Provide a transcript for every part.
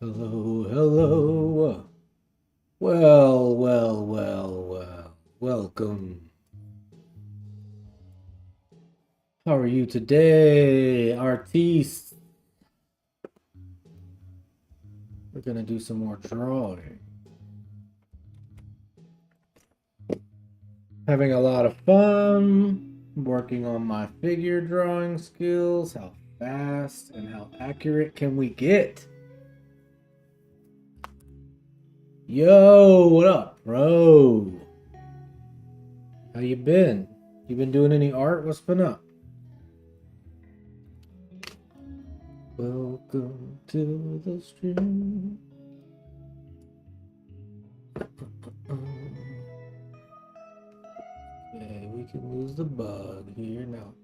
Hello, hello. Well. Welcome. How are you today, artiste? We're gonna do some more drawing. Having a lot of fun working on my figure drawing skills. How fast and how accurate can we get? Yo, what up, bro? How you been? You been doing any art? What's been up? Welcome to the stream. Okay, we can lose the bug here now.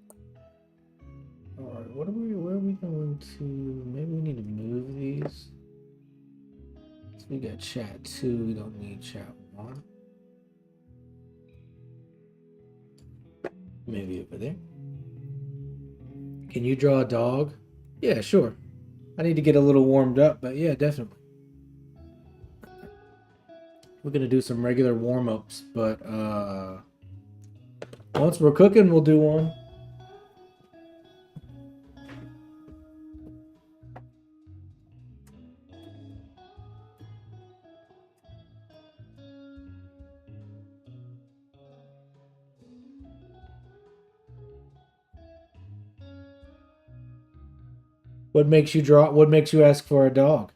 Alright, where are we going to? Maybe we need to move these. So we got chat 2, we don't need chat 1. Maybe over there. Can you draw a dog? Yeah, sure. I need to get a little warmed up, but yeah, definitely. We're gonna do some regular warm-ups, but once we're cooking, we'll do one. What makes you draw? What makes you ask for a dog?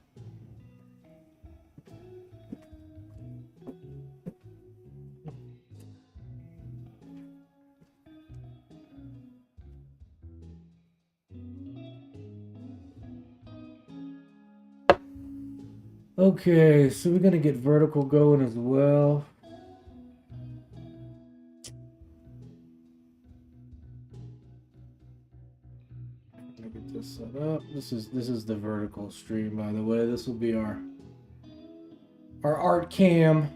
Okay, so we're gonna get vertical going as well. Get this set up. This is the vertical stream, by the way. This will be our art cam.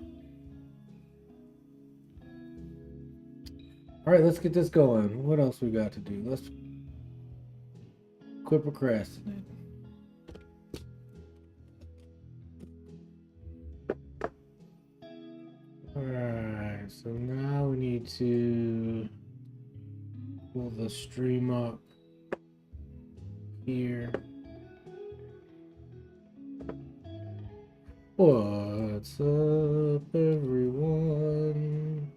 All right, let's get this going. What else we got to do? Let's quit procrastinating. All right, so now we need to pull the stream up here. What's up, everyone?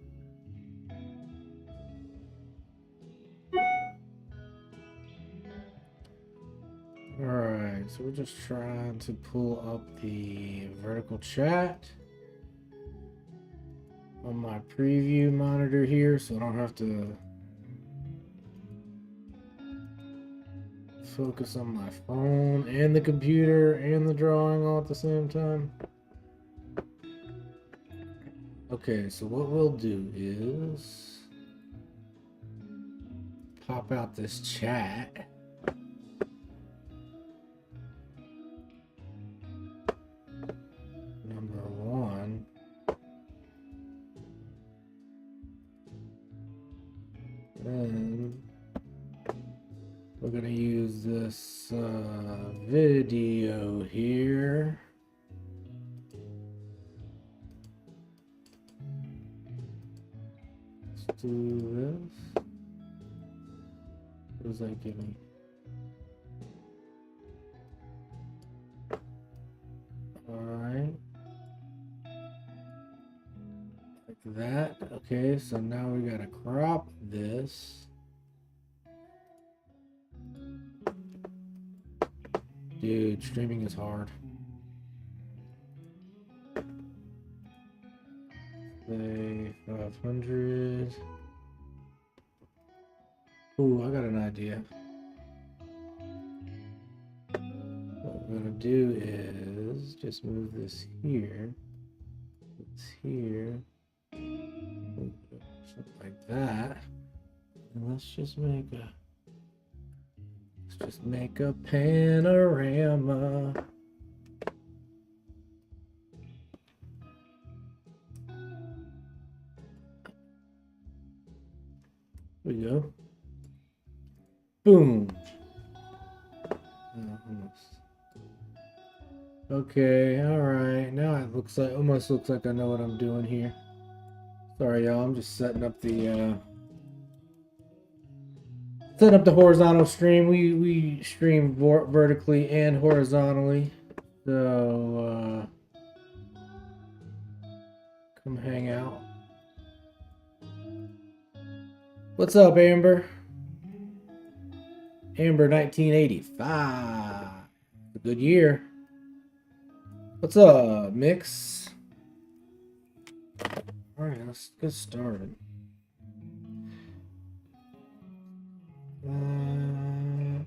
All right, so we're just trying to pull up the vertical chat on my preview monitor here, so I don't have to focus on my phone and the computer and the drawing all at the same time. Okay, so what we'll do is pop out this chat. Number 1. Then we're gonna use this video here. Let's do this. What does that give me? Alright. Like that. Okay, so now we gotta crop this. Dude, streaming is hard. Say 500. Ooh, I got an idea. What we're gonna do is just move this here. It's here. Something like that. And let's just make a panorama. There we go. Boom. Okay, all right. Now it looks like almost looks like I know what I'm doing here. Sorry, y'all. I'm just setting up the horizontal stream. We stream vertically and horizontally. So come hang out. What's up, Amber? Amber 1985. A good year. What's up, Mix? Alright, let's get started. Okay.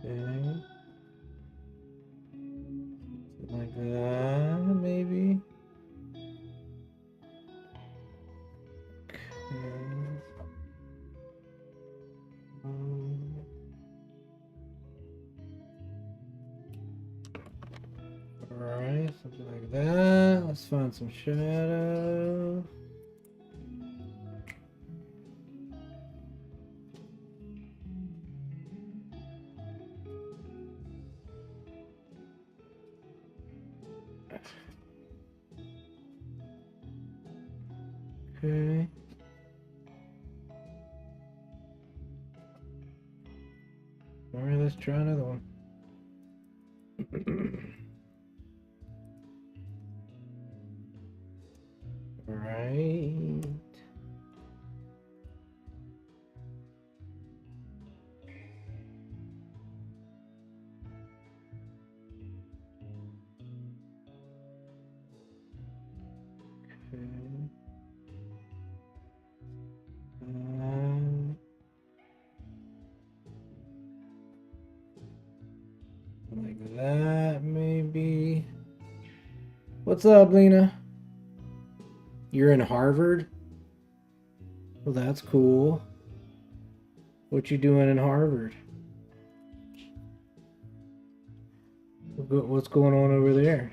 Okay. Like that, maybe. Okay. Alright, something like that. Let's find some shadow. Okay. Alright, let's try another one. Alright. Okay. Like that, maybe. What's up, Lena? You're in Harvard? Well, that's cool. What you doing in Harvard? What's going on over there?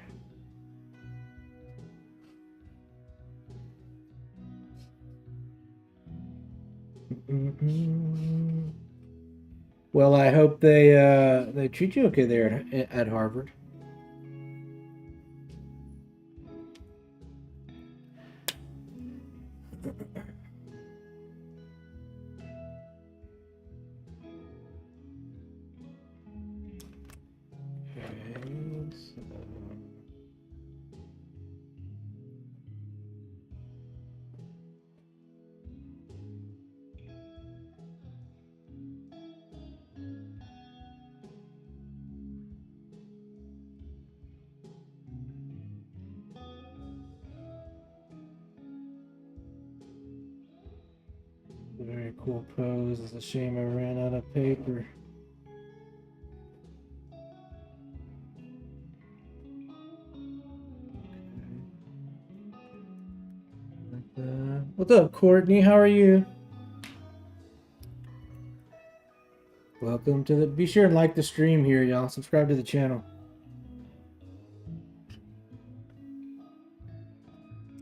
Well, I hope they treat you okay there at Harvard. Okay, so very cool pose. It's a shame I ran out of paper. What's up, Courtney? How are you? Welcome to the. Be sure and like the stream here, y'all. Subscribe to the channel.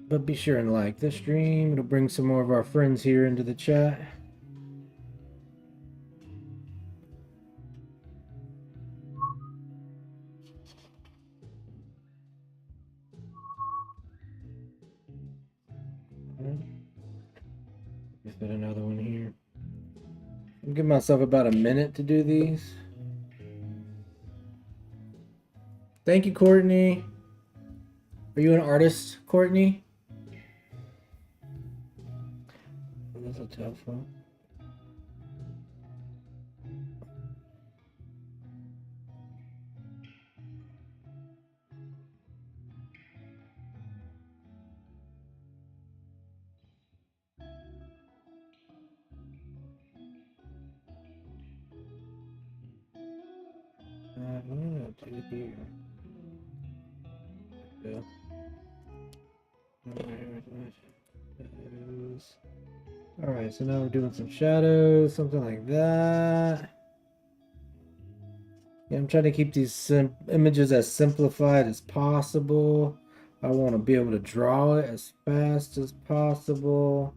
But be sure and like the stream. It'll bring some more of our friends here into the chat. Let's put another one here. I'll give myself about a minute to do these. Thank you, Courtney. Are you an artist, Courtney? That's a tough one. What am I gonna do here? Yeah. All right, so now we're doing some shadows, something like that. Yeah, I'm trying to keep these images as simplified as possible. I want to be able to draw it as fast as possible.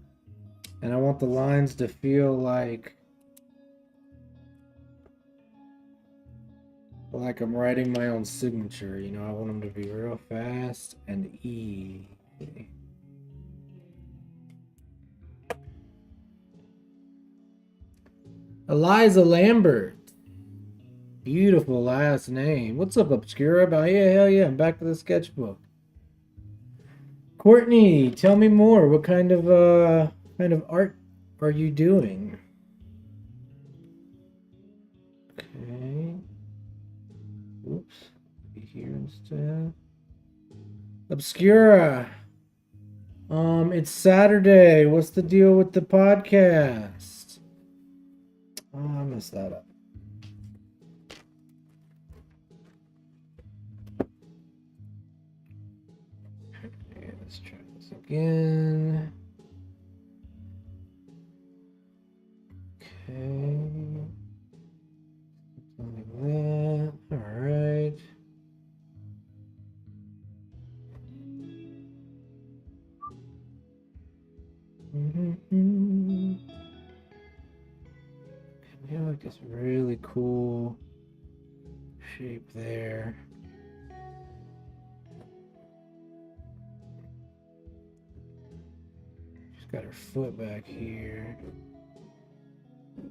And I want the lines to feel like I'm writing my own signature. You know, I want them to be real fast and easy. Eliza Lambert. Beautiful last name. What's up, Obscura? About yeah, hell yeah, I'm back to the sketchbook. Courtney, tell me more. What kind of art are you doing? Okay. Oops. Be here instead. Obscura. It's Saturday. What's the deal with the podcast? Oh, I messed that up. Okay, let's try this again. Okay. Something like that. All right. We have like this really cool shape there. She's got her foot back here.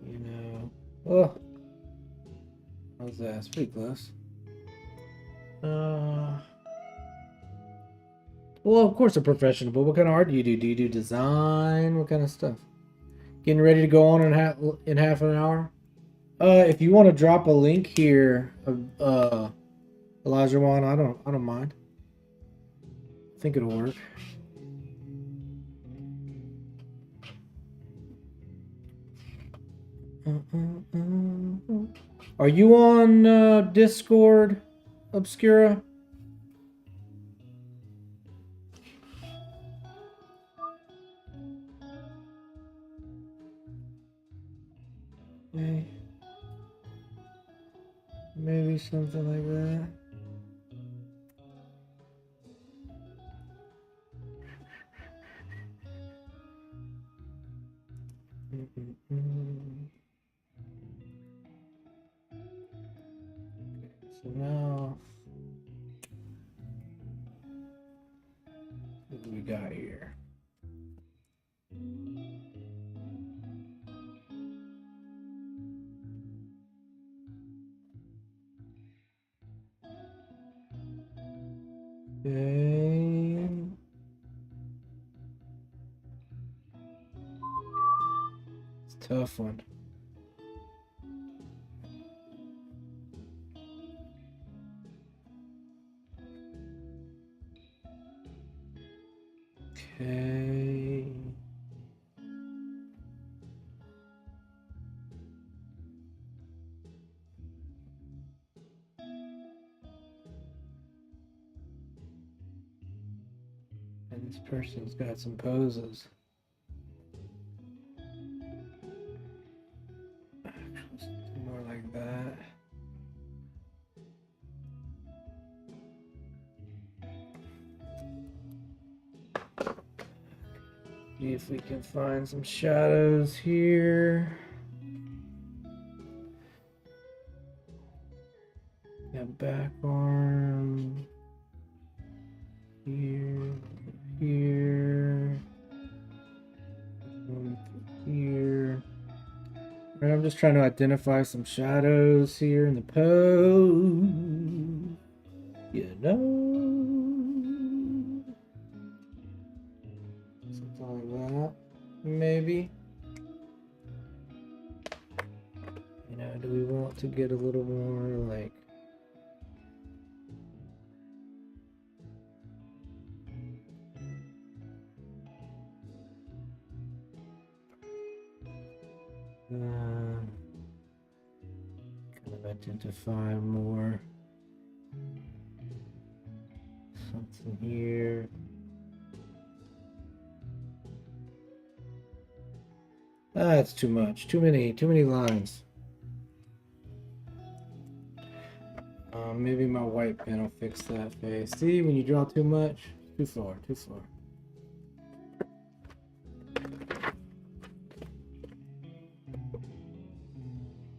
You know. Oh, how's that? It's pretty close. Well, of course, a professional. But what kind of art do you do? Do you do design? What kind of stuff? Getting ready to go on in half an hour. If you want to drop a link here, Elijah Wan, I don't mind. I think it'll work. Are you on Discord, Obscura? Maybe something like that. So now, what do we got here? Okay. It's a tough one. Okay. And this person's got some poses. Something more like that. See if we can find some shadows here. Got back arm. Here. Here. Here. Right, I'm just trying to identify some shadows here in the pose. You know. Something like that. Maybe. You know, do we want to get a little more like kind of identify more something here. That's too much. Too many lines. Maybe my white pen will fix that face. See, when you draw too much, too far, too far.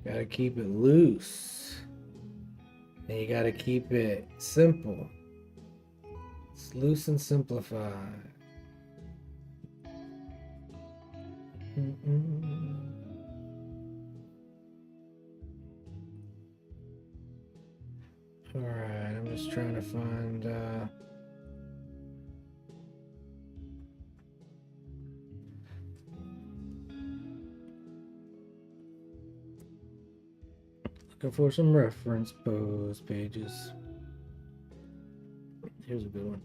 Gotta keep it loose. And you gotta keep it simple. It's loose and simplified. Alright, I'm just trying to find looking for some reference pose pages. Here's a good one.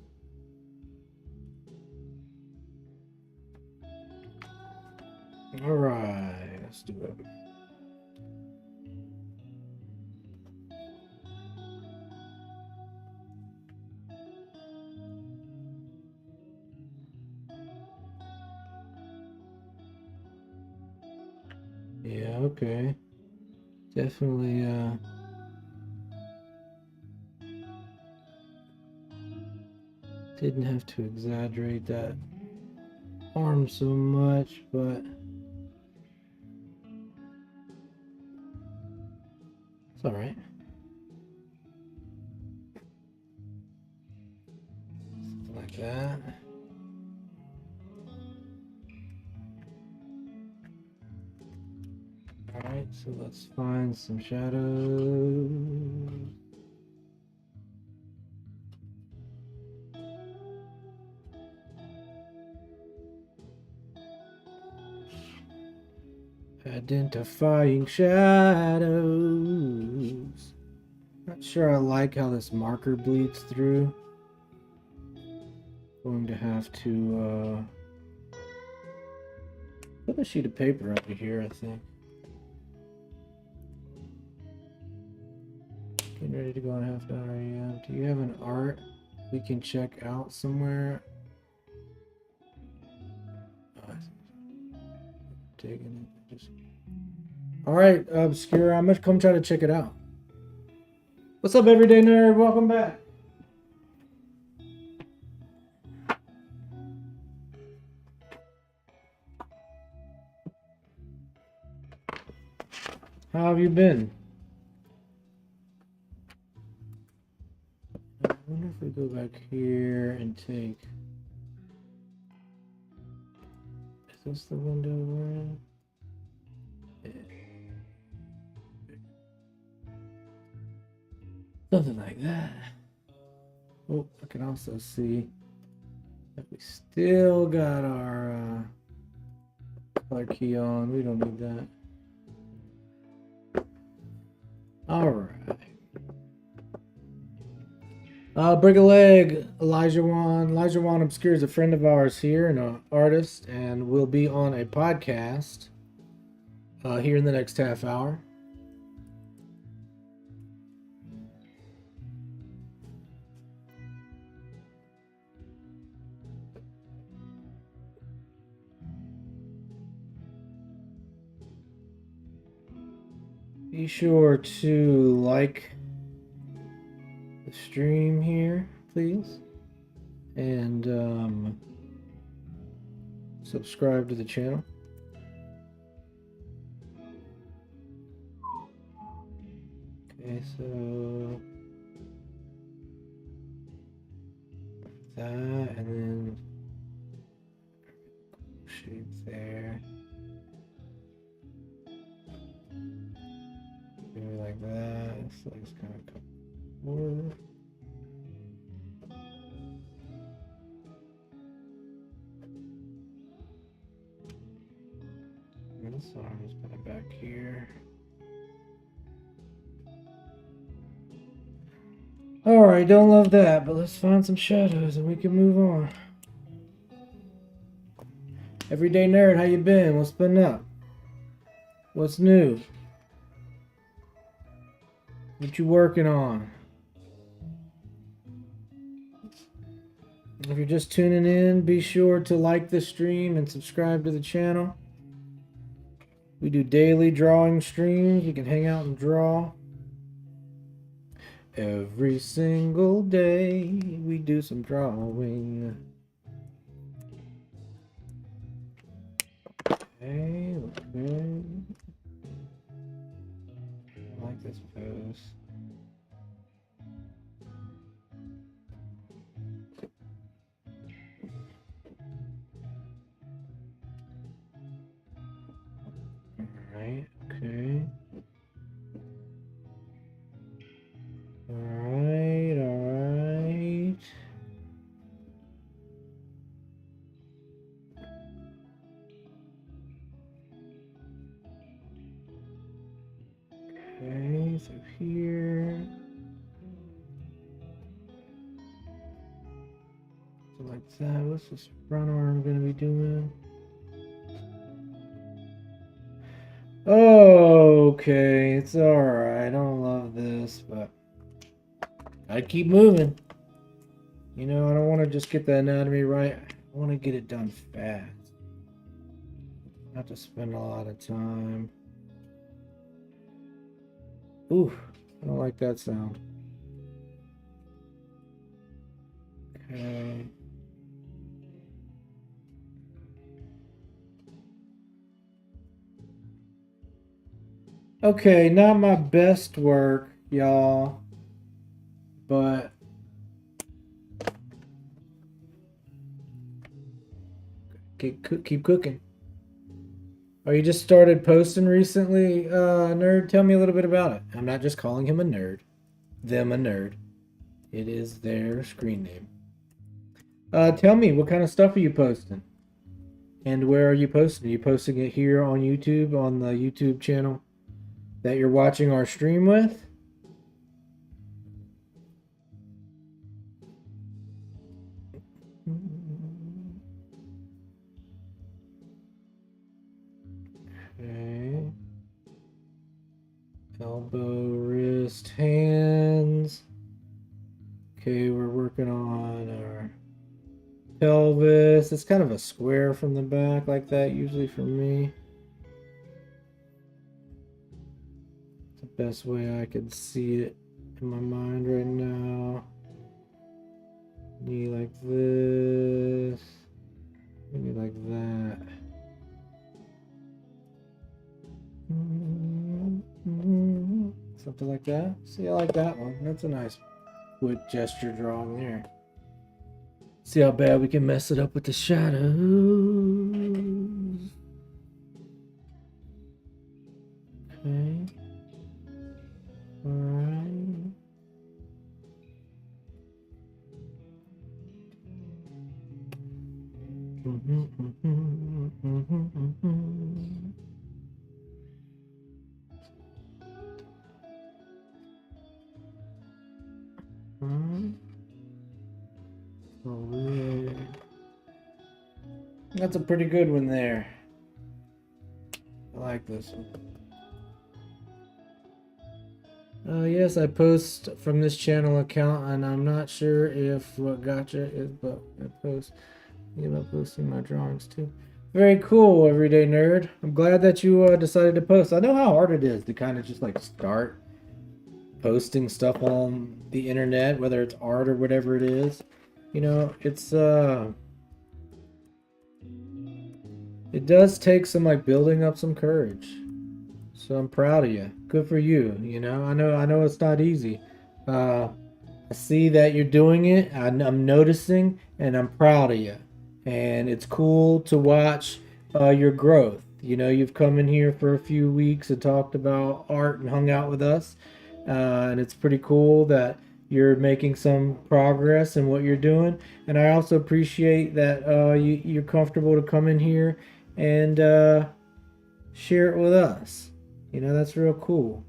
Alright, let's do it. Yeah, okay. Definitely didn't have to exaggerate that arm so much, but it's all right. Something like that. All right, so let's find some shadows. Identifying shadows. Not sure I like how this marker bleeds through. Going to have to put a sheet of paper over here, I think. Getting ready to go on half an hour. Yeah. Do you have an art we can check out somewhere? Taking it. Just... All right, Obscure. I'm gonna come try to check it out. What's up, everyday nerd? Welcome back. How have you been? I wonder if we go back here and take. Is this the window we're in? Yeah. Something like that. Oh, I can also see that we still got our color key on. We don't need that. All right. Break a leg, Elijah Wan. Elijah Wan Obscure is a friend of ours here and an artist, and will be on a podcast here in the next half hour. Be sure to like the stream here, please, and subscribe to the channel. Okay, so that, and then shape there. Maybe like that. So it's kind of come forward. And this arm is kind of back here. Alright, don't love that, but let's find some shadows and we can move on. Everyday nerd, how you been? What's been up? What's new? What you working on? If you're just tuning in, be sure to like the stream and subscribe to the channel. We do daily drawing streams. You can hang out and draw. Every single day we do some drawing. Okay, okay. I like this pose. Alright, okay. Alright, alright. Okay, so here. So like that. What's this front arm gonna be doing? Okay, it's alright. I don't love this, but I keep moving. You know, I don't want to just get the anatomy right. I want to get it done fast. Not to spend a lot of time. Ooh, I don't like that sound. Okay. Okay, not my best work, y'all. But keep cooking. Oh, you just started posting recently, nerd? Tell me a little bit about it. I'm not just calling him a nerd. Them a nerd. It is their screen name. Tell me, what kind of stuff are you posting? And where are you posting? Are you posting it here on YouTube, on the YouTube channel that you're watching our stream with? Okay. Elbow, wrist, hands. Okay, we're working on our pelvis. It's kind of a square from the back like that, usually for me. It's the best way I can see it in my mind right now. Knee like this. Maybe like that. Something like that. See, I like that one. That's a nice foot gesture drawing there. See how bad we can mess it up with the shadows. Okay. Alright. That's a pretty good one there. I like this one. Yes, I post from this channel account, and I'm not sure if what gotcha is, but I post. Think about posting my drawings too. Very cool, everyday nerd. I'm glad that you decided to post. I know how hard it is to kind of just like start posting stuff on the internet, whether it's art or whatever it is. You know, it does take some like building up some courage. So I'm proud of you. Good for you. You know, I know it's not easy. I see that you're doing it. I'm noticing, and I'm proud of you. And it's cool to watch your growth. You know, you've come in here for a few weeks and talked about art and hung out with us. And it's pretty cool that you're making some progress in what you're doing. And I also appreciate that you're comfortable to come in here and share it with us. You know, that's real cool.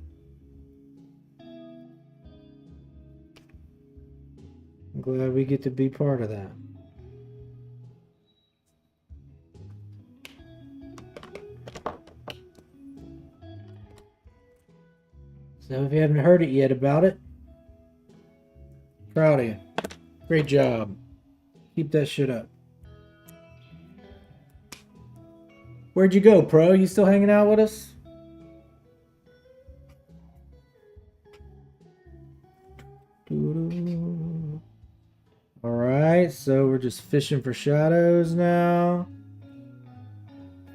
I'm glad we get to be part of that. So if you haven't heard it yet about it, proud of you. Great job. Keep that shit up. Where'd you go, Pro? You still hanging out with us? All right, so we're just fishing for shadows now.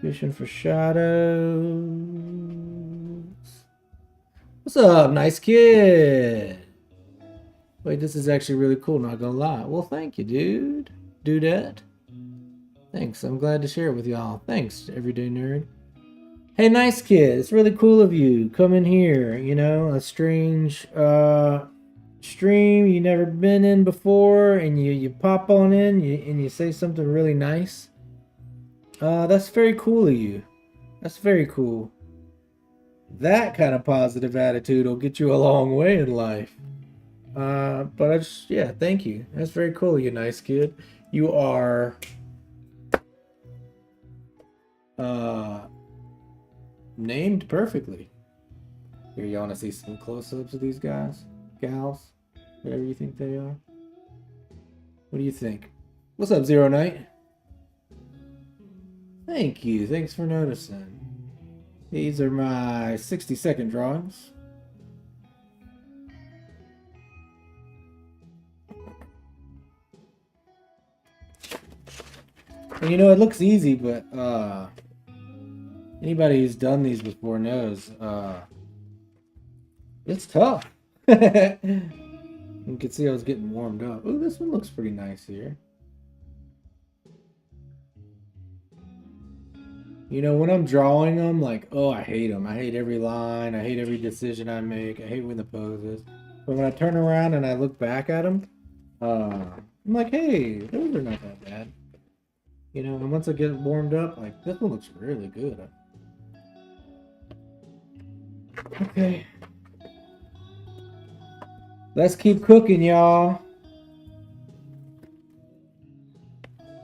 Fishing for shadows. What's up, nice kid? Wait, this is actually really cool, not gonna lie. Well, thank you, dude. Dudette. Thanks, I'm glad to share it with y'all. Thanks, everyday nerd. Hey, nice kid, it's really cool of you. Come in here, you know, a strange stream you never been in before, and you pop on in and you say something really nice. That's very cool of you. That's very cool. That kind of positive attitude will get you a long way in life. But I just, yeah, thank you. That's very cool of you, nice kid. You are named perfectly. Here, you want to see some close-ups of these guys? Gals? Whatever you think they are. What do you think? What's up, Zero Knight? Thank you. Thanks for noticing. These are my 60-second drawings. And you know, it looks easy, but anybody who's done these before knows it's tough. You can see I was getting warmed up. Ooh, this one looks pretty nice here. You know, when I'm drawing them, like, oh, I hate them. I hate every line. I hate every decision I make. I hate when the poses. But when I turn around and I look back at them, I'm like, hey, those are not that bad. You know, and once I get warmed up, like, this one looks really good. Okay. Let's keep cooking, y'all.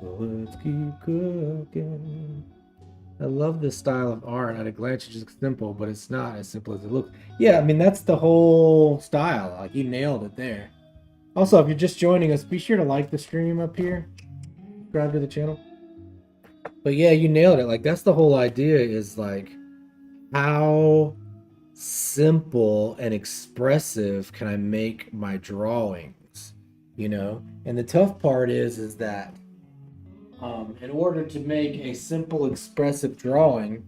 Let's keep cooking. I love this style of art. At a glance, it's just simple, but it's not as simple as it looks. Yeah, I mean, that's the whole style. Like, you nailed it there. Also, if you're just joining us, be sure to like the stream up here. Subscribe to the channel. But yeah, you nailed it. Like, that's the whole idea, is like, how simple and expressive can I make my drawings, you know? And the tough part is that in order to make a simple expressive drawing,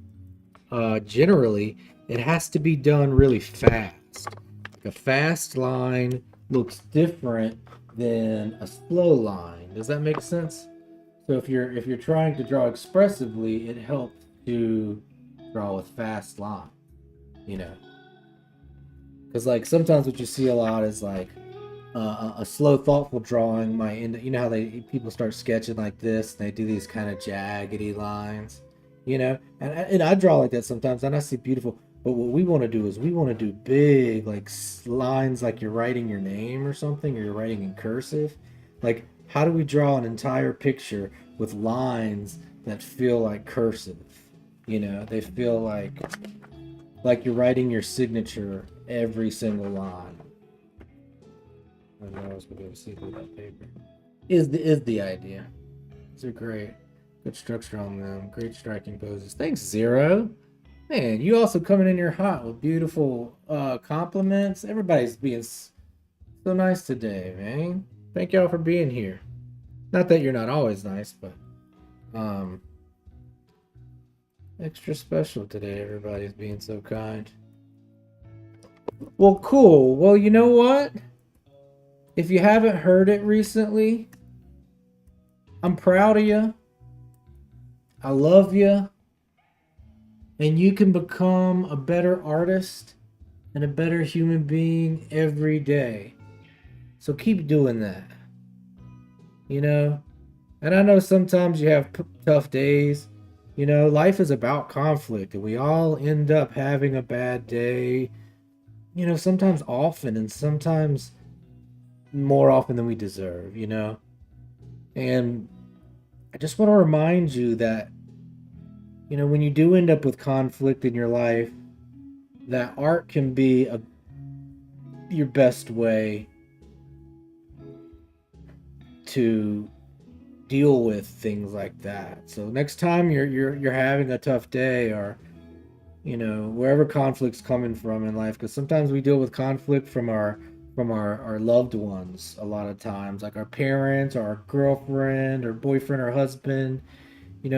generally it has to be done really fast. Like, a fast line looks different than a slow line. Does that make sense? So if you're trying to draw expressively, it helps to draw with fast line, you know? Because, like, sometimes what you see a lot is like a slow, thoughtful drawing might end. You know how people start sketching like this, and they do these kind of jaggedy lines, you know. And I draw like that sometimes, and I see beautiful. But what we want to do is we want to do big, like, lines, like you're writing your name or something, or you're writing in cursive. Like, how do we draw an entire picture with lines that feel like cursive? You know, they feel like you're writing your signature every single line. I know I was going to see through that paper. Is the idea. These are great. Good structure on them. Great striking poses. Thanks, Zero. Man, you also coming in here hot with beautiful compliments. Everybody's being so nice today, man. Thank y'all for being here. Not that you're not always nice, but extra special today. Everybody's being so kind. Well, cool. Well, you know what? If you haven't heard it recently, I'm proud of you. I love you. And you can become a better artist and a better human being every day. So keep doing that. You know? And I know sometimes you have tough days. You know, life is about conflict, and we all end up having a bad day. You know, sometimes often, and sometimes more often than we deserve, you know? And I just want to remind you that, you know, when you do end up with conflict in your life, that art can be your best way to deal with things like that. So next time you're having a tough day, or, you know, wherever conflict's coming from in life, because sometimes we deal with conflict from our from our loved ones a lot of times, like our parents or our girlfriend or boyfriend or husband.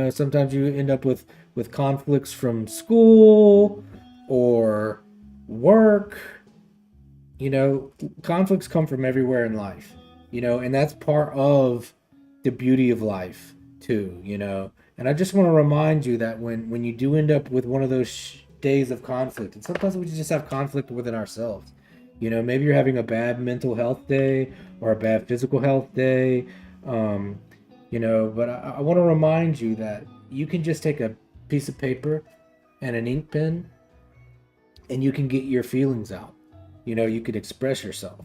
Sometimes you end up with conflicts from school or work. you know Conflicts come from everywhere in life, and that's part of the beauty of life too. And I just want to remind you that when you do end up with one of those days of conflict, and sometimes we just have conflict within ourselves. Maybe you're having a bad mental health day or a bad physical health day. um but I want to remind you that you can just take a piece of paper and an ink pen, and you can get your feelings out. You can express yourself.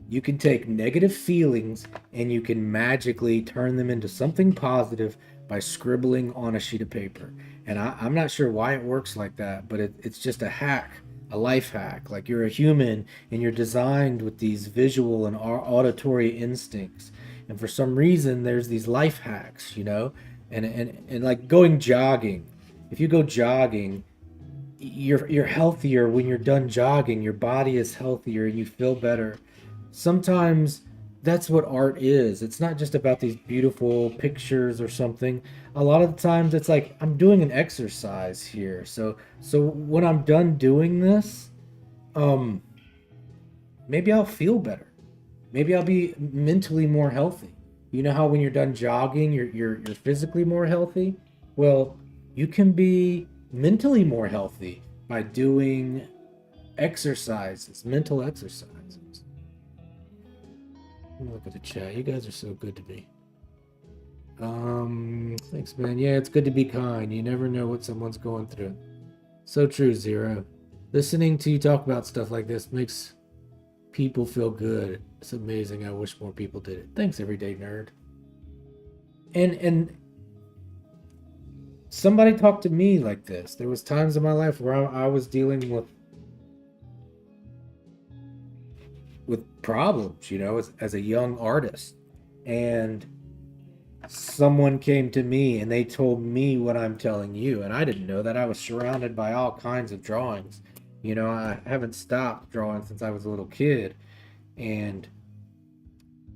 You can take negative feelings and you can magically turn them into something positive by scribbling on a sheet of paper. And I'm not sure why it works like that, but it's just a hack, a life hack. Like, you're a human and you're designed with these visual and auditory instincts. And for some reason, there's these life hacks, and like going jogging. If you go jogging, you're healthier when you're done jogging. Your body is healthier and you feel better. Sometimes that's what art is. It's not just about these beautiful pictures or something. A lot of the times it's like, I'm doing an exercise here. So when I'm done doing this, um maybe I'll feel better. Maybe I'll be mentally more healthy. You know how when you're done jogging, you're physically more healthy? Well, you can be mentally more healthy by doing exercises, mental exercises. Let me look at the chat. You guys are so good to me. Thanks, man. Yeah, it's good to be kind. You never know what someone's going through. So true, Zero. Listening to you talk about stuff like this makes people feel good. It's amazing. I wish more people did it. Thanks, everyday nerd. And somebody talked to me like this. There was times in my life where I was dealing with problems, as a young artist. And someone came to me and they told me what I'm telling you, and I didn't know that. I was surrounded by all kinds of drawings. I haven't stopped drawing since I was a little kid. And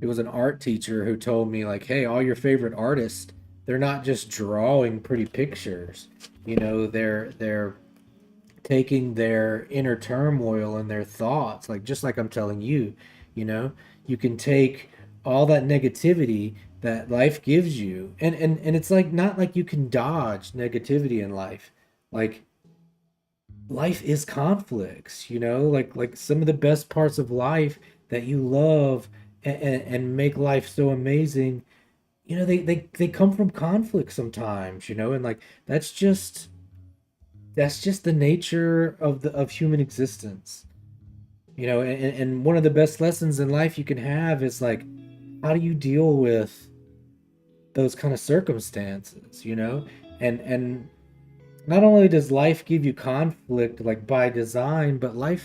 it was an art teacher who told me, like, hey, all your favorite artists, they're not just drawing pretty pictures. They're taking their inner turmoil and their thoughts, like, just like I'm telling you. You can take all that negativity that life gives you, and it's like, not like you can dodge negativity in life. Like, life is conflicts, like some of the best parts of life that you love, and make life so amazing. They come from conflict sometimes, and like, that's just the nature of human existence. And one of the best lessons in life you can have is, like, how do you deal with those kind of circumstances, and not only does life give you conflict, like, by design, but like,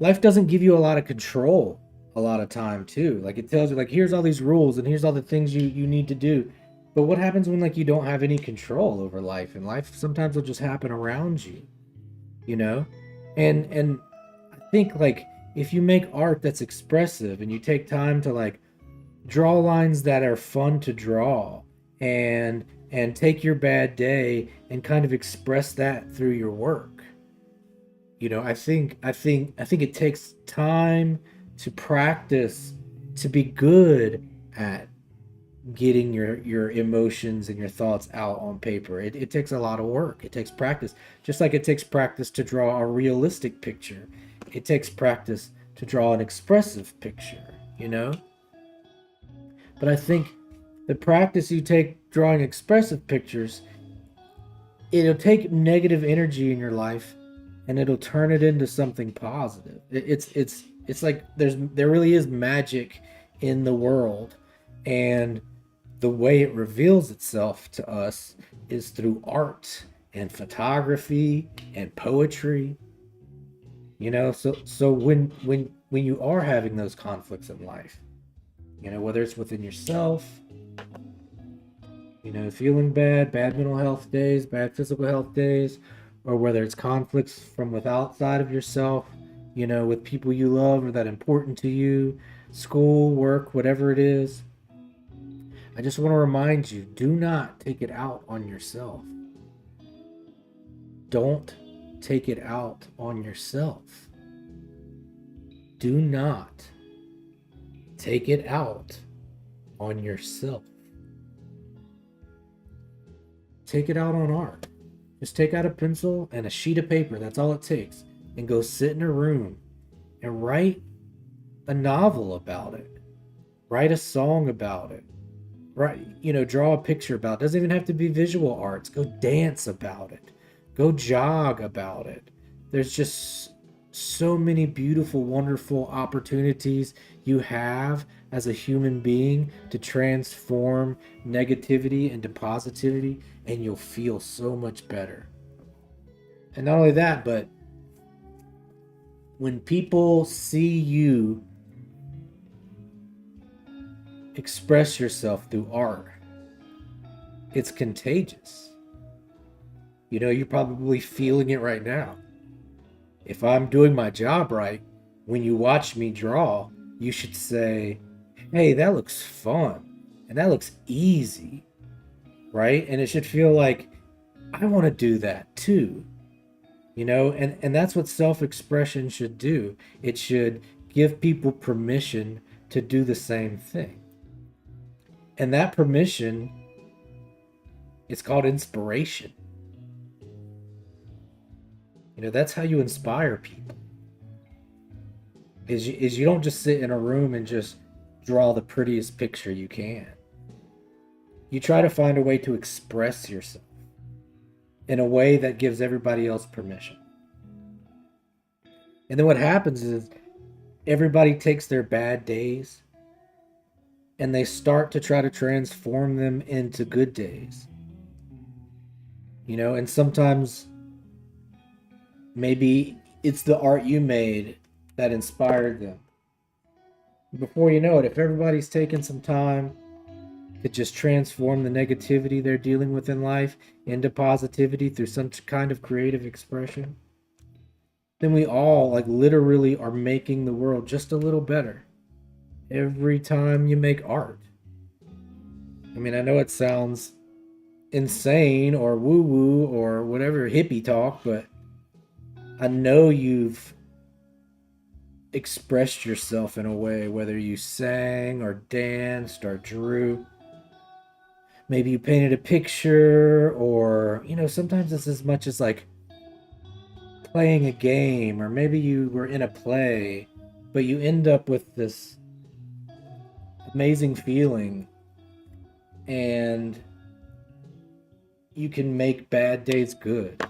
life doesn't give you a lot of control a lot of time too. Like, it tells you, like, here's all these rules and here's all the things you need to do. But what happens when, like, you don't have any control over life, and life sometimes will just happen around you, you know? And I think, like, if you make art that's expressive and you take time to, like, draw lines that are fun to draw, and take your bad day and kind of express that through your work. I think it takes time to practice to be good at getting your emotions and your thoughts out on paper. It takes a lot of work. It takes practice. Just like it takes practice to draw a realistic picture. It takes practice to draw an expressive picture. But I think the practice you take drawing expressive pictures, it'll take negative energy in your life and it'll turn it into something positive. It's like there really is magic in the world, and the way it reveals itself to us is through art and photography and poetry. So when you are having those conflicts in life, whether it's within yourself, feeling bad mental health days, bad physical health days, or whether it's conflicts from outside of yourself, with people you love or that important to you, school, work, whatever it is. I just want to remind you, do not take it out on yourself. Don't take it out on yourself. Do not take it out on yourself. Take it out on art. Just take out a pencil and a sheet of paper. That's all it takes. And go sit in a room and write a novel about it. Write a song about it. Draw a picture about it. Doesn't even have to be visual arts. Go dance about it. Go jog about it. There's just so many beautiful, wonderful opportunities you have as a human being to transform negativity into positivity, and you'll feel so much better. And not only that, but when people see you express yourself through art, it's contagious. You're probably feeling it right now. If I'm doing my job right, when you watch me draw, you should say, hey, that looks fun and that looks easy, right? And it should feel like I want to do that too. And that's what self-expression should do. It should give people permission to do the same thing. And that permission is called inspiration. That's how you inspire people. Is you don't just sit in a room and just draw the prettiest picture you can. You try to find a way to express yourself in a way that gives everybody else permission. And then what happens is everybody takes their bad days and they start to try to transform them into good days. And sometimes maybe it's the art you made that inspired them. Before you know it, if everybody's taking some time to just transform the negativity they're dealing with in life into positivity through some kind of creative expression, then we all literally are making the world just a little better every time you make art. I mean, I know it sounds insane or woo-woo or whatever hippie talk, but I know you've expressed yourself in a way, whether you sang or danced or drew. Maybe you painted a picture, or sometimes it's as much as playing a game, or maybe you were in a play, but you end up with this amazing feeling and you can make bad days good.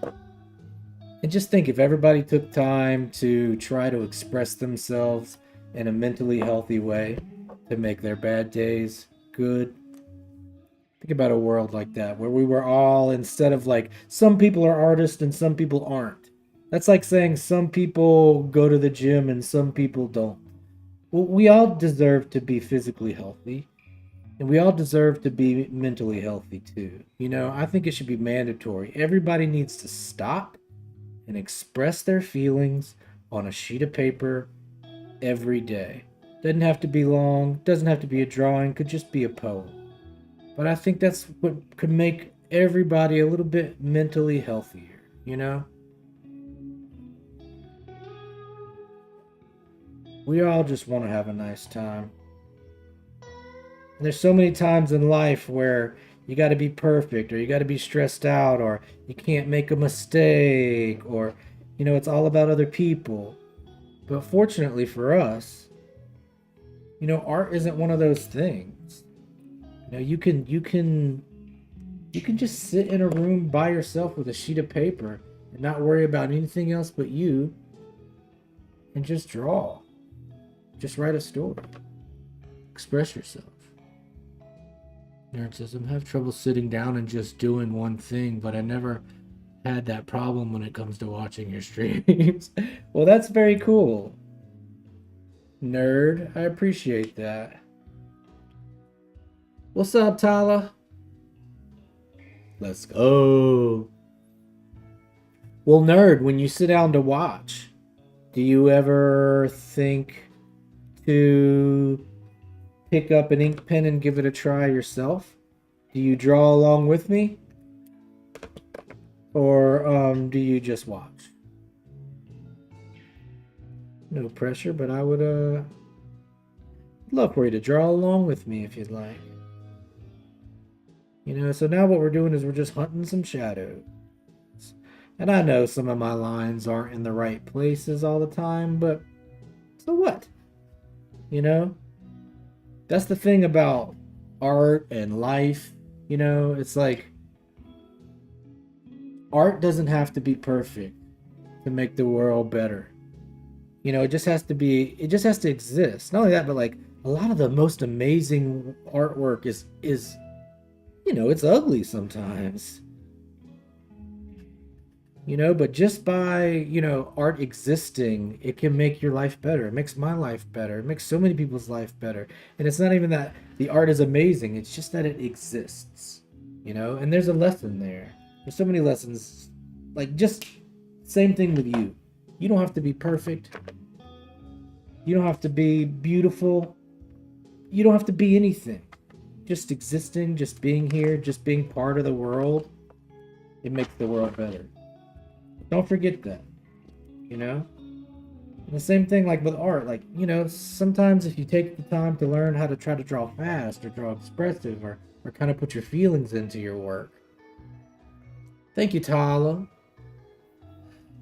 And just think, if everybody took time to try to express themselves in a mentally healthy way to make their bad days good. Think about a world like that, where we were all, instead of some people are artists and some people aren't. That's like saying some people go to the gym and some people don't. Well, we all deserve to be physically healthy. And we all deserve to be mentally healthy too. I think it should be mandatory. Everybody needs to stop and express their feelings on a sheet of paper every day. Doesn't have to be long, doesn't have to be a drawing, could just be a poem. But I think that's what could make everybody a little bit mentally healthier. We all just want to have a nice time. And there's so many times in life where you got to be perfect, or you got to be stressed out, or you can't make a mistake, or it's all about other people. But fortunately for us, art isn't one of those things. You can just sit in a room by yourself with a sheet of paper and not worry about anything else but you, and just draw. Just write a story. Express yourself. Nerd says, I'm having trouble sitting down and just doing one thing, but I never had that problem when it comes to watching your streams. Well, that's very cool. Nerd, I appreciate that. What's up, Tyler? Let's go. Well, Nerd, when you sit down to watch, Do you ever think to pick up an ink pen and give it a try yourself? Do you draw along with me? Or do you just watch? No pressure, but I would love for you to draw along with me if you'd like. So now what we're doing is we're just hunting some shadows. And I know some of my lines aren't in the right places all the time, but so what? You know? That's the thing about art and life. It's like art doesn't have to be perfect to make the world better. It just has to exist. Not only that, but like a lot of the most amazing artwork is it's ugly sometimes. But just by, art existing, it can make your life better. It makes my life better. It makes so many people's life better. And it's not even that the art is amazing, it's just that it exists. And there's a lesson there. There's so many lessons. Like, just same thing with you. You don't have to be perfect. You don't have to be beautiful. You don't have to be anything. Just existing, just being here, just being part of the world, it makes the world better. Don't forget that, And the same thing like with art, like, sometimes if you take the time to learn how to try to draw fast or draw expressive or kind of put your feelings into your work. Thank you, Tala.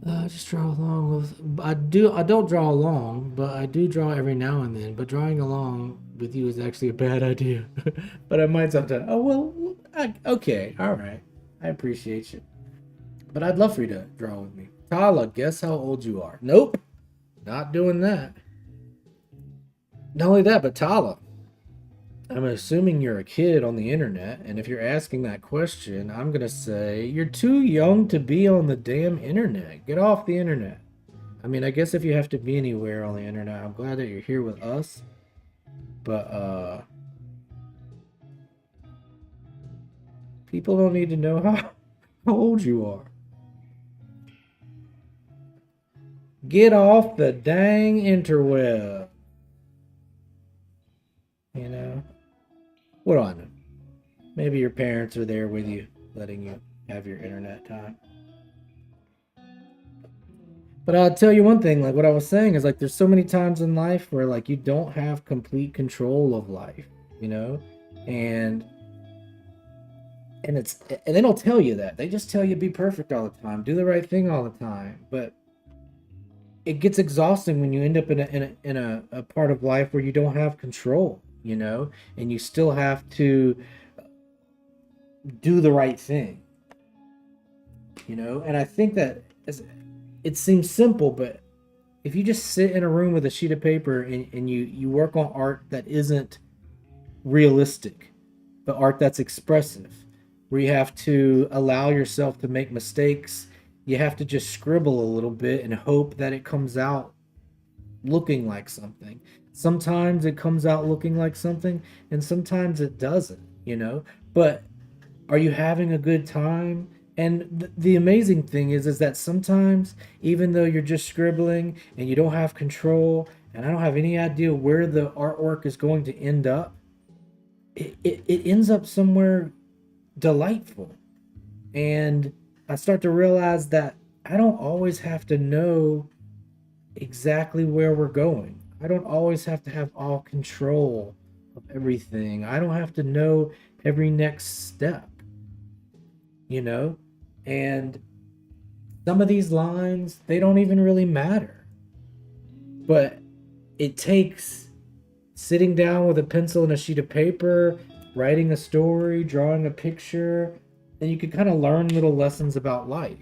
I just draw along with. I don't draw along, but I do draw every now and then. But drawing along with you is actually a bad idea. But I might sometimes. Oh well. Okay. All right. I appreciate you. But I'd love for you to draw with me. Tala, guess how old you are? Nope. Not doing that. Not only that, but Tala, I'm assuming you're a kid on the internet, and if you're asking that question, I'm gonna say you're too young to be on the damn internet. Get off the internet. I mean, I guess if you have to be anywhere on the internet, I'm glad that you're here with us. But people don't need to know how old you are. Get off the dang interweb. What do I know? Maybe your parents are there with you, letting you have your internet time. But I'll tell you one thing, like what I was saying is like there's so many times in life where like you don't have complete control of life, And they don't tell you that. They just tell you be perfect all the time, do the right thing all the time. But it gets exhausting when you end up in a part of life where you don't have control, and you still have to do the right thing, and I think that it seems simple, but if you just sit in a room with a sheet of paper and you work on art that isn't realistic, but art that's expressive, where you have to allow yourself to make mistakes, you have to just scribble a little bit and hope that it comes out looking like something. Sometimes it comes out looking like something, and sometimes it doesn't, But are you having a good time? And the amazing thing is that sometimes, even though you're just scribbling and you don't have control, and I don't have any idea where the artwork is going to end up, it ends up somewhere delightful. And I start to realize that I don't always have to know exactly where we're going. I don't always have to have all control of everything. I don't have to know every next step, And some of these lines, they don't even really matter. But it takes sitting down with a pencil and a sheet of paper, writing a story, drawing a picture, and you can kind of learn little lessons about life.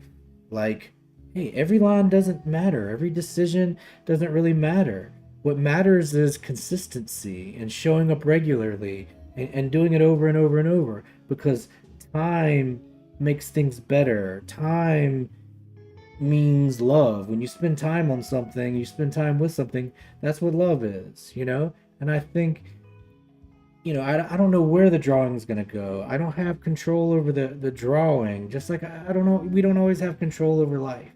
Like, hey, every line doesn't matter. Every decision doesn't really matter. What matters is consistency and showing up regularly and doing it over and over and over, because time makes things better. Time means love. When you spend time on something, you spend time with something, that's what love is, And I think, I don't know where the drawing is going to go. I don't have control over the drawing, just like I don't know, we don't always have control over life,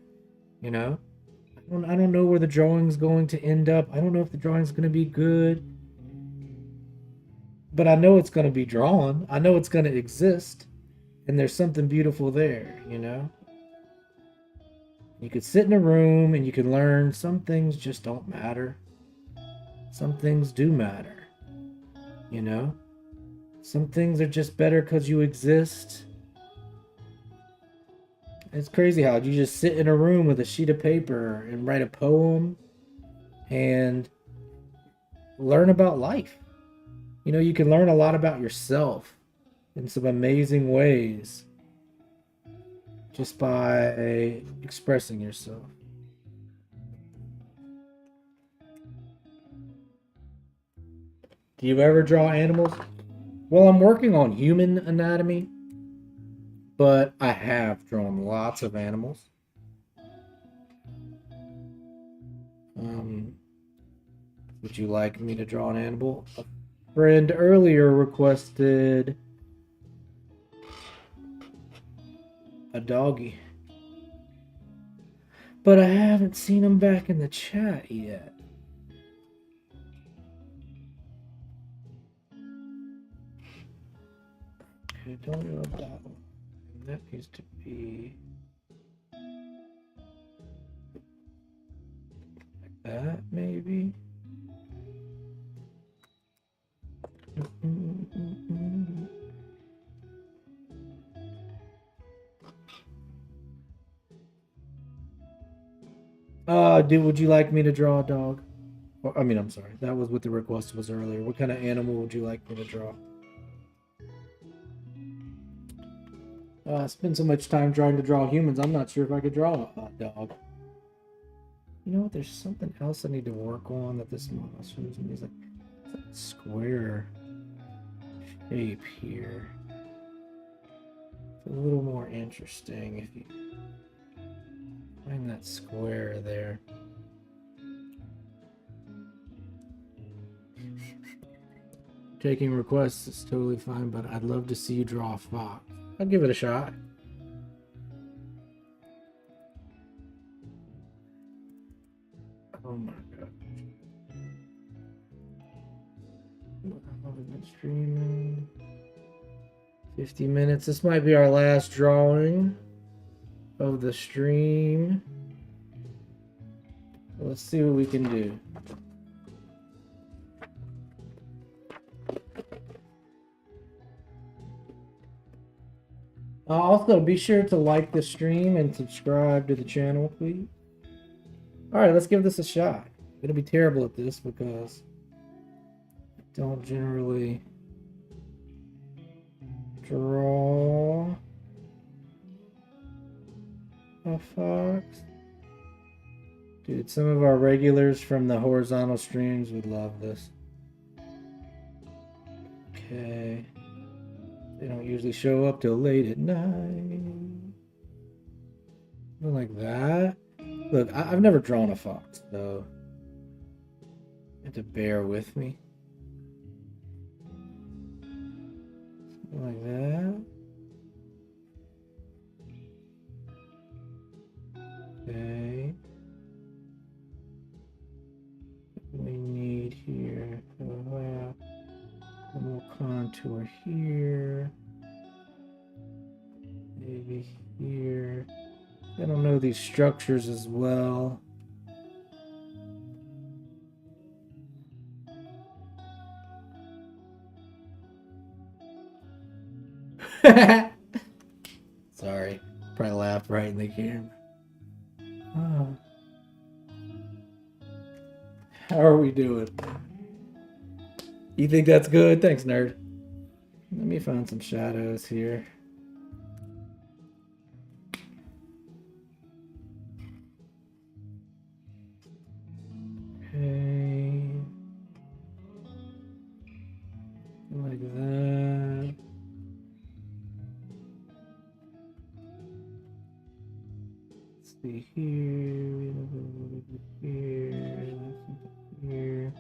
I don't know where the drawing's going to end up. I don't know if the drawing's going to be good, but I know it's going to be drawn. I know it's going to exist, and there's something beautiful there, you know? You could sit in a room and you can learn some things just don't matter. Some things do matter, you know? Some things are just better because you exist. It's crazy how you just sit in a room with a sheet of paper and write a poem and learn about life. You know, you can learn a lot about yourself in some amazing ways just by expressing yourself. Do you ever draw animals? Well, I'm working on human anatomy, but I have drawn lots of animals. Um, would you like me to draw an animal? A friend earlier requested a doggy, but I haven't seen him back in the chat yet. I don't know that one. That needs to be like that, maybe. Would you like me to draw a dog? Or, I mean, I'm sorry. That was what the request was earlier. What kind of animal would you like me to draw? I spend so much time trying to draw humans, I'm not sure if I could draw a dog. You know what? There's something else I need to work on that this model shows me. It's like a square shape here. It's a little more interesting if you find that square there. Taking requests is totally fine, but I'd love to see you draw a fox. I'll give it a shot. Oh my god. I've been streaming 50 minutes. This might be our last drawing of the stream. Let's see what we can do. Also, be sure to like the stream and subscribe to the channel, please. All right, let's give this a shot. I'm gonna be terrible at this because I don't generally draw a fox. Dude, some of our regulars from the horizontal streams would love this. Okay. They don't usually show up till late at night. Something like that. Look, I've never drawn a fox, so you have to bear with me. Something like that. Okay. What we need here. A little contour here. Maybe here. I don't know these structures as well. Sorry, probably laughed right in the camera. Oh. How are we doing? You think that's good? Thanks, nerd. Let me find some shadows here. Okay. Like that. Let's see here. Here. Here.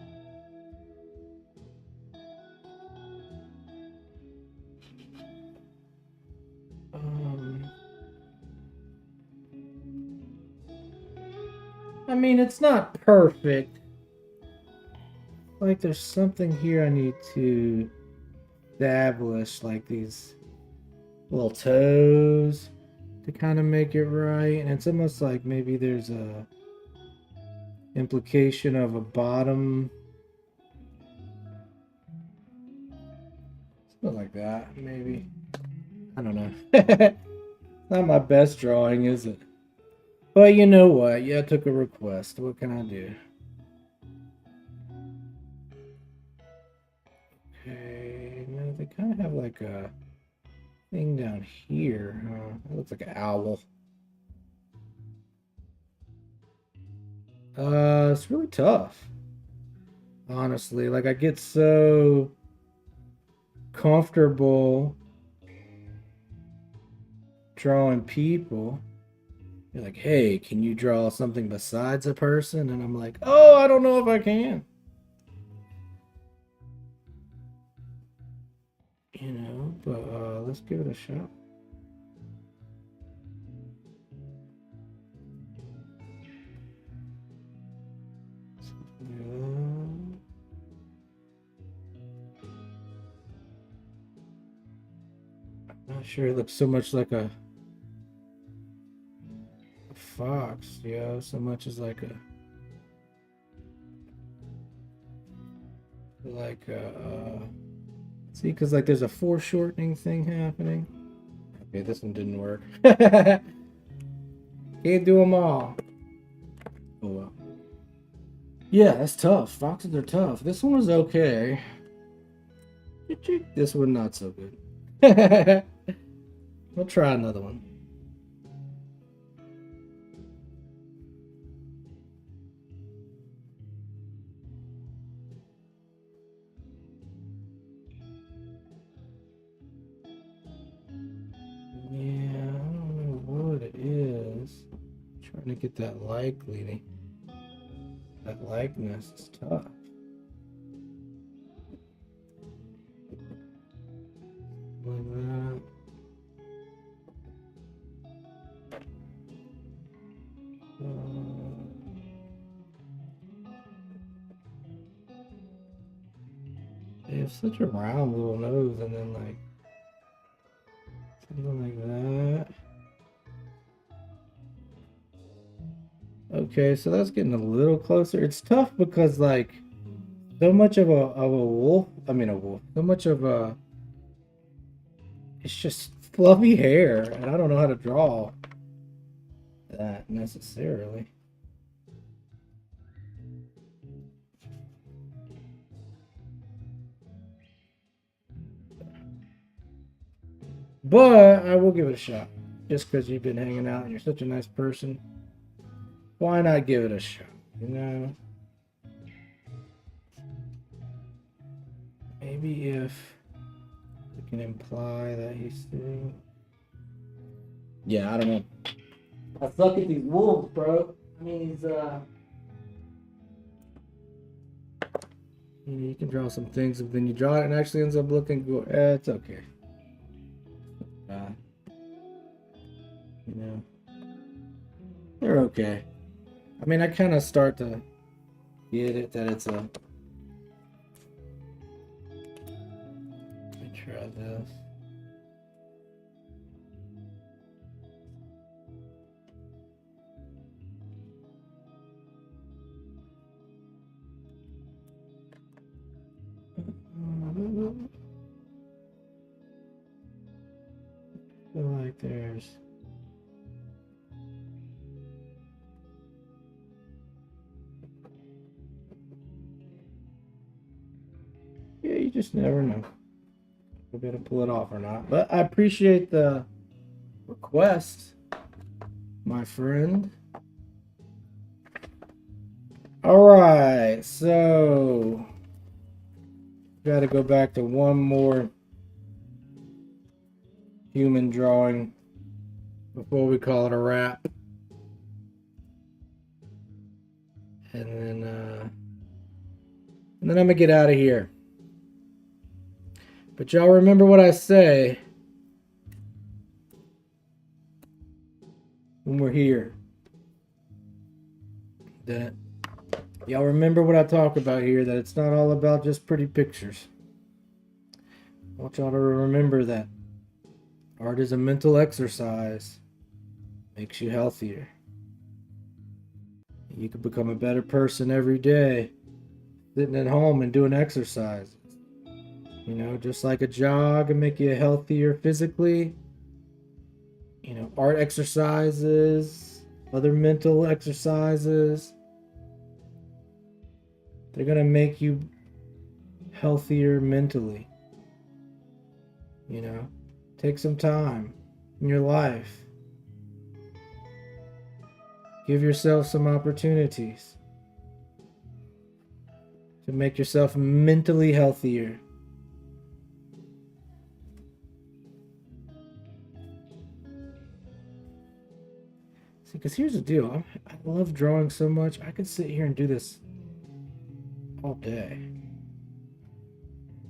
I mean, it's not perfect. Like, there's something here I need to establish, like these little toes to kind of make it right. And it's almost like maybe there's a implication of a bottom. Something like that, maybe. I don't know. Not my best drawing, is it? But you know what? Yeah, I took a request. What can I do? Okay, no, they kind of have like a thing down here. It looks like an owl. It's really tough. Honestly, like I get so comfortable drawing people. You're like, hey, can you draw something besides a person? And I'm like, oh, I don't know if I can. You know, but let's give it a shot. Not sure it looks so much like a fox, yeah, so much as like see, because like there's a foreshortening thing happening. Okay, this one didn't work. Can't do them all. Oh well. Yeah, that's tough. Foxes are tough. This one was okay. This one not so good. We'll try another one. Yeah, I don't know what it is. Trying to get that that likeness is tough. Like that. They have such a round little nose, and then like something like that. Okay, so that's getting a little closer. It's tough because like so much of a wolf. I mean a wolf. So much of a. It's just fluffy hair, and I don't know how to draw that necessarily. But I will give it a shot. Just because you've been hanging out and you're such a nice person. Why not give it a shot? You know? Maybe if we can imply that he's sitting. Yeah, I don't know. I suck at these wolves, bro. I mean, you can draw some things, but then you draw it and it actually ends up looking good. It's okay. You know, they're okay. I mean, I kind of start to get it that it's a. Let me try this. I feel like there's. Yeah, you just never know. We're gonna pull it off or not. But I appreciate the request, my friend. All right, so got to go back to one more human drawing before we call it a wrap. And then I'm gonna get out of here. But y'all remember what I say when we're here. that y'all remember what I talk about here, that it's not all about just pretty pictures. I want y'all to remember that art is a mental exercise, makes you healthier. You can become a better person every day, sitting at home and doing exercises. You know, just like a jog and make you healthier physically. You know, art exercises, other mental exercises, they're going to make you healthier mentally. You know, take some time in your life. Give yourself some opportunities to make yourself mentally healthier. See, because here's the deal. I love drawing so much. I could sit here and do this all day.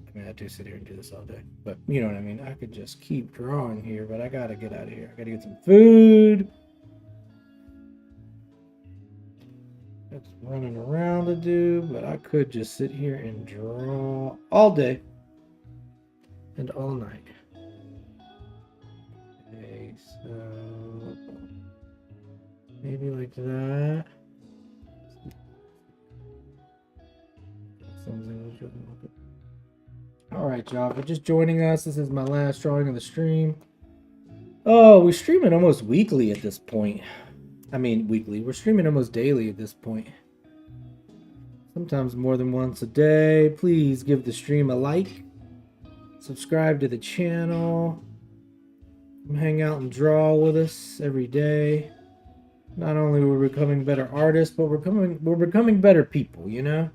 I mean, I do sit here and do this all day. But you know what I mean? I could just keep drawing here, but I got to get out of here. I got to get some food. It's running around to do, but I could just sit here and draw all day and all night. Okay, so maybe like that. All right, y'all. If you're just joining us, this is my last drawing of the stream. Oh, we're streaming almost weekly at this point. I mean, weekly. We're streaming almost daily at this point. Sometimes more than once a day. Please give the stream a like. Subscribe to the channel. Come hang out and draw with us every day. Not only we're becoming better artists, but we're becoming better people, you know?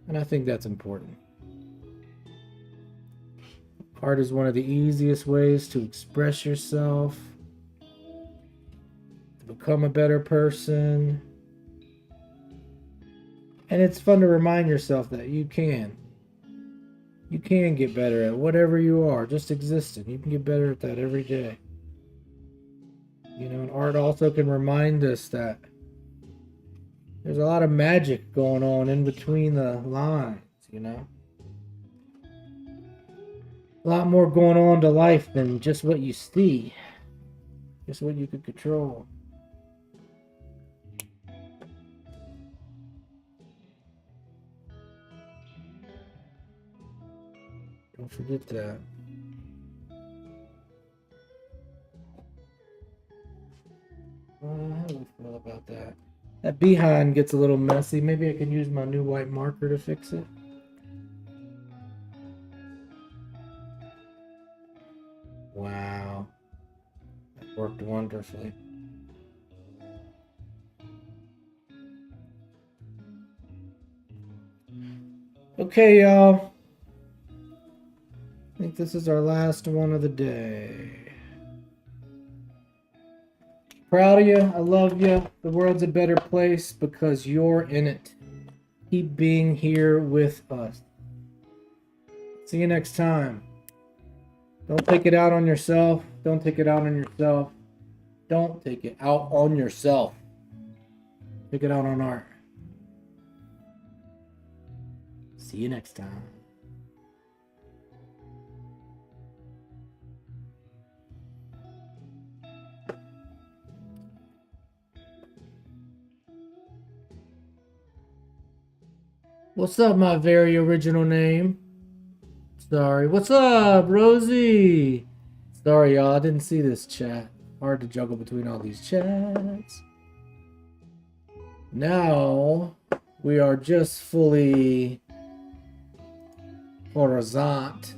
And I think that's important. Art is one of the easiest ways to express yourself, to become a better person. And it's fun to remind yourself that you can. You can get better at whatever you are, just existing. You can get better at that every day. You know, and art also can remind us that there's a lot of magic going on in between the lines, you know? A lot more going on to life than just what you see, just what you can control. Don't forget that. How do we feel about that? That behind gets a little messy. Maybe I can use my new white marker to fix it. Wow. That worked wonderfully. Okay, y'all. I think this is our last one of the day. Proud of you. I love you. The world's a better place because you're in it. Keep being here with us. See you next time. Don't take it out on yourself. Don't take it out on yourself. Don't take it out on yourself. Take it out on art. See you next time. What's up, my very original name? Sorry. What's up, Rosie? Sorry, y'all. I didn't see this chat. Hard to juggle between all these chats. Now, we are just fully horizont.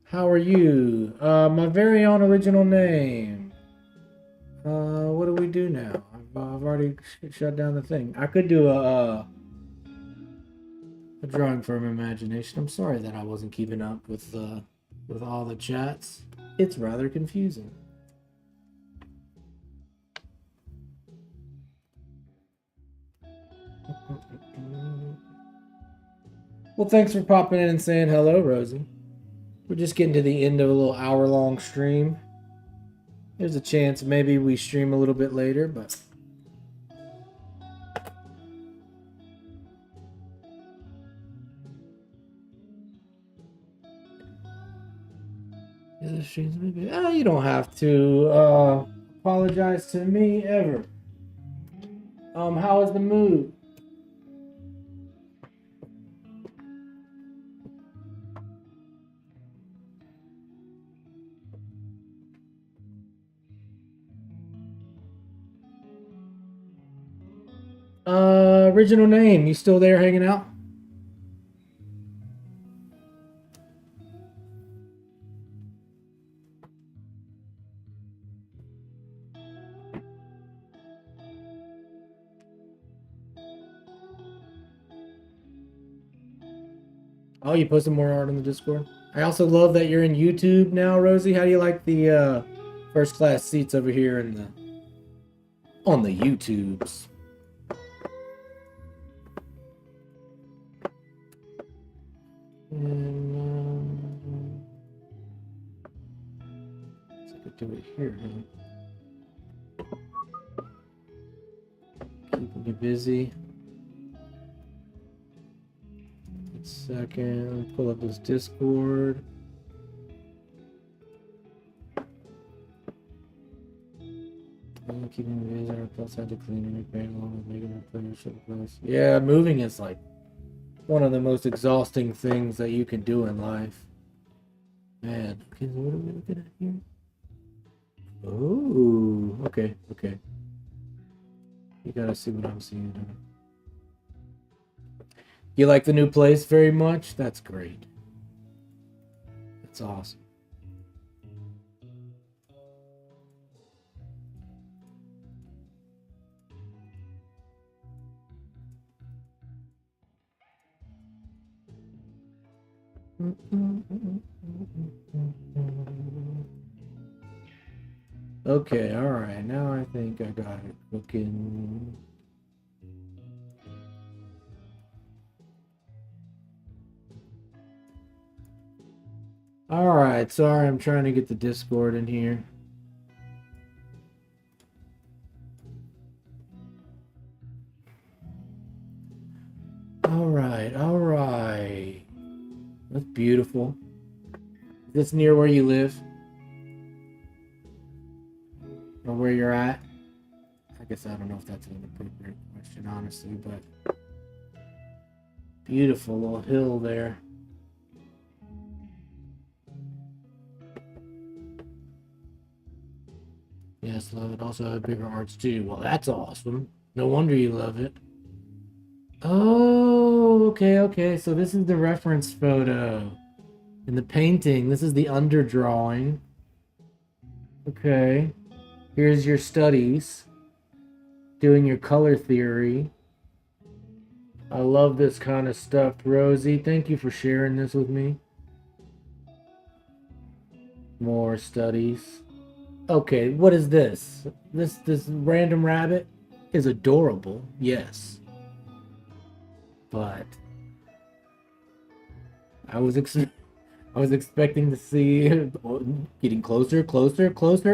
How are you? My very own original name. What do we do now? I've already shut down the thing. I could do a drawing from imagination. I'm sorry that I wasn't keeping up with all the chats. It's rather confusing. Well, thanks for popping in and saying hello, Rosie. We're just getting to the end of a little hour-long stream. There's a chance maybe we stream a little bit later, but you don't have to apologize to me ever. How is the mood? Original name, you still there hanging out? Oh, you posted more art on the Discord? I also love that you're in YouTube now, Rosie. How do you like the first class seats over here in the on the YouTubes? And so I could do it here, huh? Keeping you busy. Second, pull up this Discord. Keeping me busy, plus had to clean and repair along with making our player show place. Yeah, moving is like one of the most exhausting things that you can do in life. Man, okay, so what are we looking at here? Oh, okay. You gotta see what I'm seeing. You like the new place very much? That's great. That's awesome. Okay, all right. Now I think I got it cooking. All right. Sorry, I'm trying to get the Discord in here. All right. That's beautiful. Is this near where you live? Or where you're at? I guess I don't know if that's an appropriate question, honestly, but beautiful little hill there. Yes, love it. Also have bigger arts too. Well, that's awesome. No wonder you love it. Oh, okay. So this is the reference photo. In the painting, this is the underdrawing. Okay. Here's your studies. Doing your color theory. I love this kind of stuff, Rosie. Thank you for sharing this with me. More studies. Okay, what is this? This random rabbit is adorable, yes. But I was expecting to see getting closer,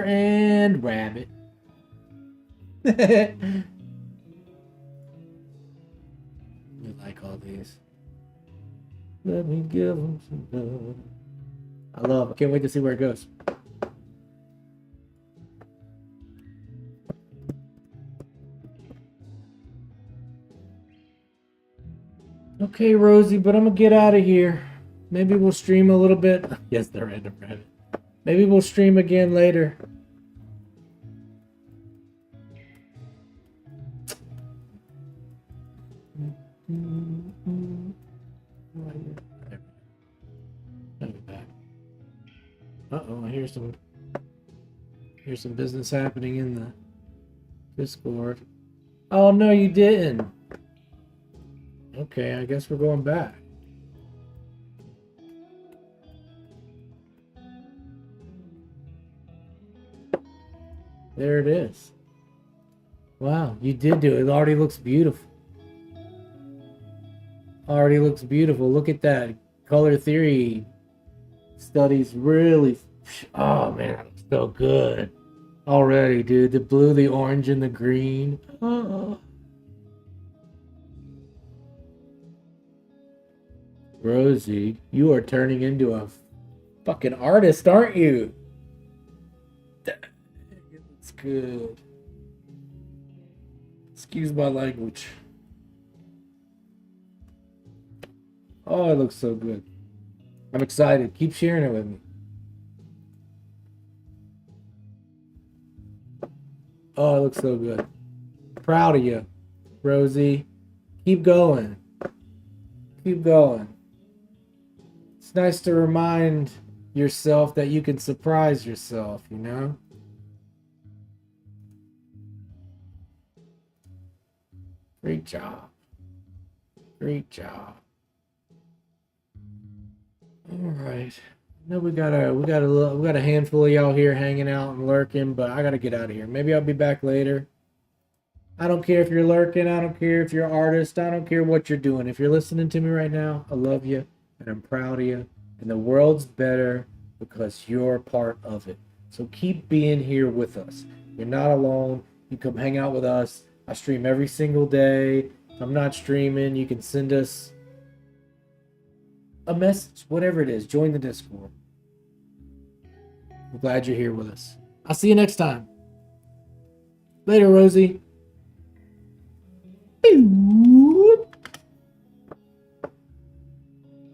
and rabbit. You like all these? Let me give them some love. I can't wait to see where it goes. Okay, Rosie, but I'm gonna get out of here. Maybe we'll stream a little bit. Yes, the random rabbit. Maybe we'll stream again later. Uh-oh, I hear some business happening in the Discord. Oh no, you didn't. Okay, I guess we're going back. There it is. Wow, you did do it. It already looks beautiful. Look at that. Color theory studies really. Oh man, that looks so good. Already, dude. The blue, the orange, and the green. Oh. Rosie, you are turning into a fucking artist, aren't you? Dang, it looks good. Excuse my language. Oh, it looks so good. I'm excited. Keep sharing it with me. Oh, it looks so good. Proud of you, Rosie. Keep going. Keep going. It's nice to remind yourself that you can surprise yourself, you know? Great job. Great job. All right. No, we got a handful of y'all here hanging out and lurking, but I gotta get out of here. Maybe I'll be back later. I don't care if you're lurking. I don't care if you're an artist. I don't care what you're doing. If you're listening to me right now, I love you and I'm proud of you. And the world's better because you're part of it. So keep being here with us. You're not alone. You come hang out with us. I stream every single day. If I'm not streaming, you can send us a message, whatever it is. Join the Discord. We're glad you're here with us. I'll see you next time. Later, Rosie. Pew.